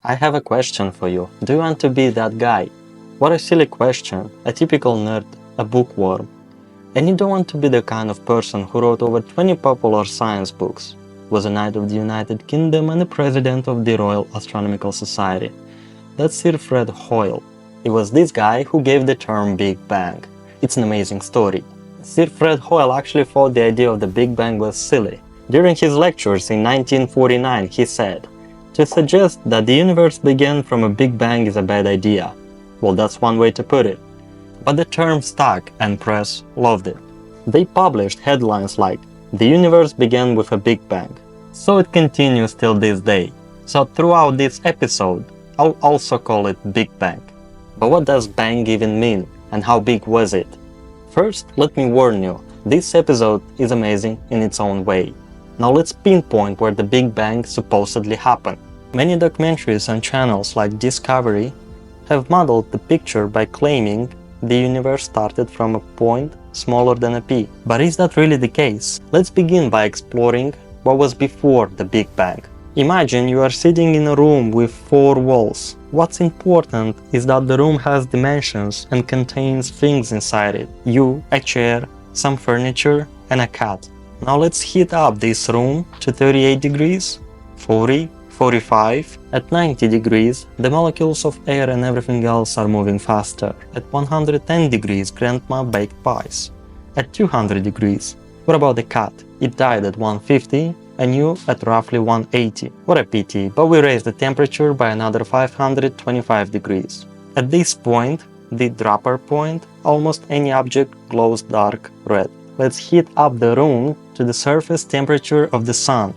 I have a question for you. Do you want to be that guy? What a silly question. A typical nerd, a bookworm. And you don't want to be the kind of person who wrote over 20 popular science books, was a Knight of the United Kingdom and a President of the Royal Astronomical Society. That's Sir Fred Hoyle. It was this guy who gave the term Big Bang. It's an amazing story. Sir Fred Hoyle actually thought the idea of the Big Bang was silly. During his lectures in 1949, he said, "To suggest that the universe began from a Big Bang is a bad idea." Well, that's one way to put it. But the term stuck and press loved it. They published headlines like, "The universe began with a Big Bang." So it continues till this day. So throughout this episode, I'll also call it Big Bang. But what does bang even mean, and how big was it? First, let me warn you, this episode is amazing in its own way. Now let's pinpoint where the Big Bang supposedly happened. Many documentaries and channels like Discovery have modeled the picture by claiming the universe started from a point smaller than a pea. But is that really the case? Let's begin by exploring what was before the Big Bang. Imagine you are sitting in a room with 4 walls. What's important is that the room has dimensions and contains things inside it. You, a chair, some furniture, and a cat. Now let's heat up this room to 38 degrees, 40, 45. At 90 degrees, the molecules of air and everything else are moving faster. At 110 degrees, Grandma baked pies. At 200 degrees, what about the cat? It died at 150 and you at roughly 180. What a pity, but we raised the temperature by another 525 degrees. At this point, the dropper point, almost any object glows dark red. Let's heat up the room to the surface temperature of the sun,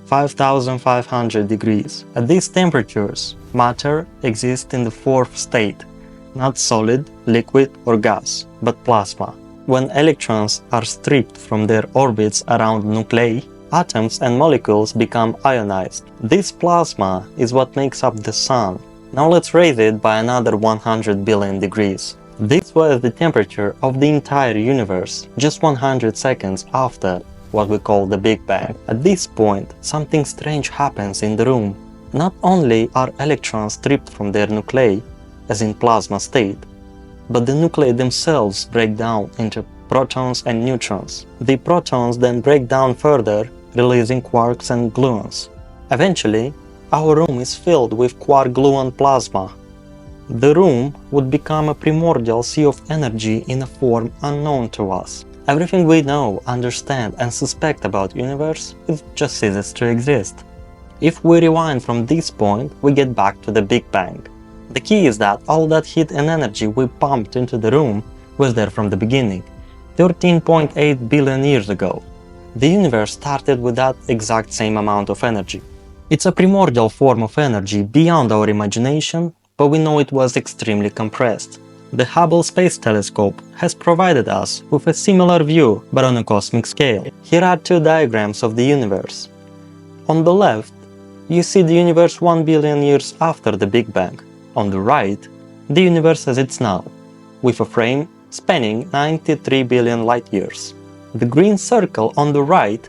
5500 degrees. At these temperatures, matter exists in the 4th state, not solid, liquid or gas, but plasma. When electrons are stripped from their orbits around nuclei, atoms and molecules become ionized. This plasma is what makes up the sun. Now let's raise it by another 100 billion degrees. This was the temperature of the entire universe, just 100 seconds after what we call the Big Bang. At this point, something strange happens in the room. Not only are electrons stripped from their nuclei, as in plasma state, but the nuclei themselves break down into protons and neutrons. The protons then break down further, releasing quarks and gluons. Eventually, our room is filled with quark-gluon plasma. The room would become a primordial sea of energy in a form unknown to us. Everything we know, understand and suspect about the universe just ceases to exist. If we rewind from this point, we get back to the Big Bang. The key is that all that heat and energy we pumped into the room was there from the beginning, 13.8 billion years ago. The universe started with that exact same amount of energy. It's a primordial form of energy beyond our imagination, but we know it was extremely compressed. The Hubble Space Telescope has provided us with a similar view, but on a cosmic scale. Here are 2 diagrams of the universe. On the left, you see the universe 1 billion years after the Big Bang. On the right, the universe as it's now, with a frame spanning 93 billion light years. The green circle on the right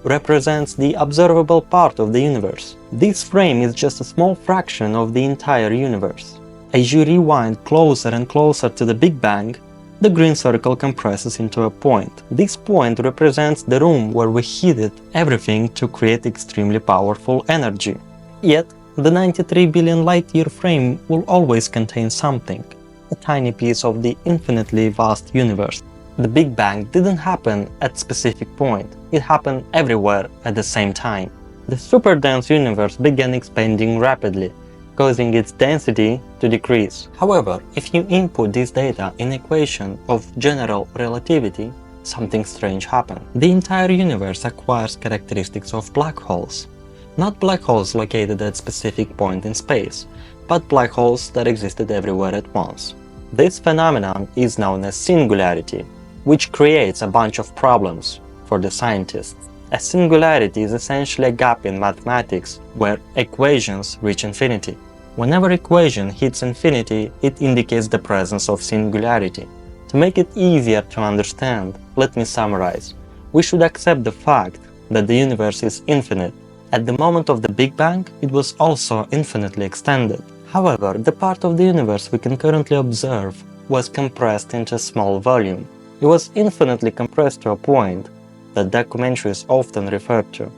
represents the observable part of the universe. This frame is just a small fraction of the entire universe. As you rewind closer and closer to the Big Bang, the green circle compresses into a point. This point represents the room where we heated everything to create extremely powerful energy. Yet, the 93 billion light-year frame will always contain something, a tiny piece of the infinitely vast universe. The Big Bang didn't happen at a specific point, it happened everywhere at the same time. The super-dense universe began expanding rapidly, causing its density to decrease. However, if you input this data in an equation of general relativity, something strange happened. The entire universe acquires characteristics of black holes. Not black holes located at a specific point in space, but black holes that existed everywhere at once. This phenomenon is known as singularity, which creates a bunch of problems for the scientists. A singularity is essentially a gap in mathematics where equations reach infinity. Whenever equation hits infinity, it indicates the presence of singularity. To make it easier to understand, let me summarize. We should accept the fact that the universe is infinite At the moment of the Big Bang, it was also infinitely extended. However, the part of the universe we can currently observe was compressed into a small volume. It was infinitely compressed to a point that documentaries often refer to.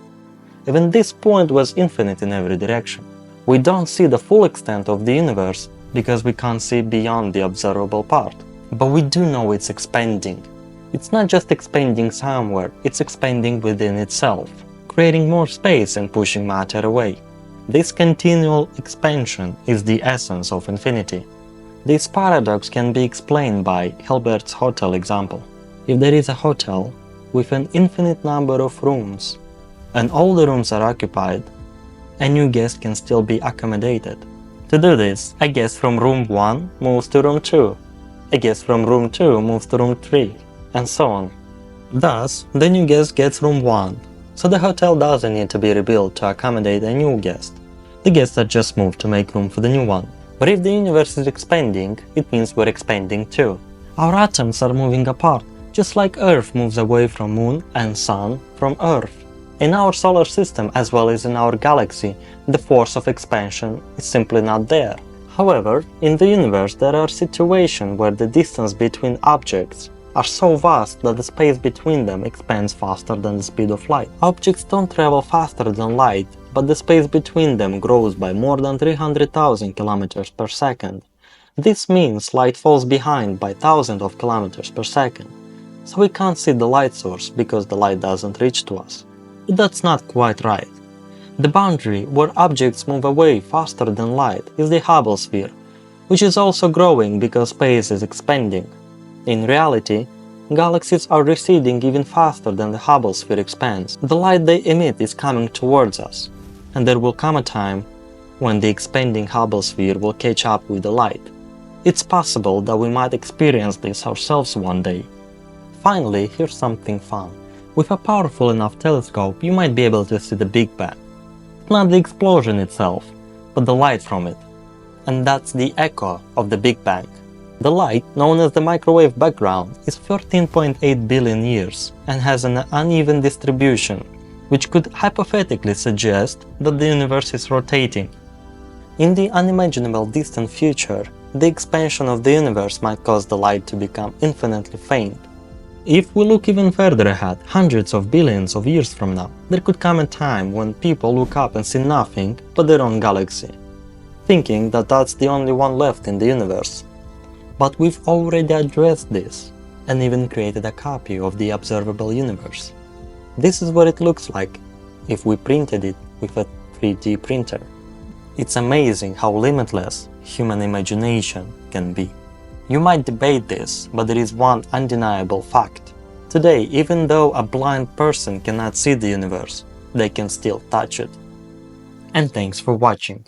Even this point was infinite in every direction. We don't see the full extent of the universe because we can't see beyond the observable part. But we do know it's expanding. It's not just expanding somewhere, it's expanding within itself, creating more space and pushing matter away. This continual expansion is the essence of infinity. This paradox can be explained by Hilbert's hotel example. If there is a hotel with an infinite number of rooms, and all the rooms are occupied, a new guest can still be accommodated. To do this, a guest from room 1 moves to room 2, a guest from room 2 moves to room 3, and so on. Thus, the new guest gets room 1, so the hotel doesn't need to be rebuilt to accommodate a new guest. The guests are just moved to make room for the new one. But if the universe is expanding, it means we're expanding too. Our atoms are moving apart, just like Earth moves away from Moon and Sun from Earth. In our solar system as well as in our galaxy, the force of expansion is simply not there. However, in the universe there are situations where the distance between objects are so vast that the space between them expands faster than the speed of light. Objects don't travel faster than light, but the space between them grows by more than 300,000 kilometers per second. This means light falls behind by thousands of kilometers per second, so we can't see the light source because the light doesn't reach to us. But that's not quite right. The boundary where objects move away faster than light is the Hubble sphere, which is also growing because space is expanding. In reality, galaxies are receding even faster than the Hubble sphere expands. The light they emit is coming towards us, and there will come a time when the expanding Hubble sphere will catch up with the light. It's possible that we might experience this ourselves one day. Finally, here's something fun. With a powerful enough telescope, you might be able to see the Big Bang. Not the explosion itself, but the light from it. And that's the echo of the Big Bang. The light, known as the microwave background, is 13.8 billion years and has an uneven distribution, which could hypothetically suggest that the universe is rotating. In the unimaginable distant future, the expansion of the universe might cause the light to become infinitely faint. If we look even further ahead, hundreds of billions of years from now, there could come a time when people look up and see nothing but their own galaxy, thinking that that's the only one left in the universe. But we've already addressed this, and even created a copy of the observable universe. This is what it looks like if we printed it with a 3D printer. It's amazing how limitless human imagination can be. You might debate this, but there is one undeniable fact. Today, even though a blind person cannot see the universe, they can still touch it. And thanks for watching.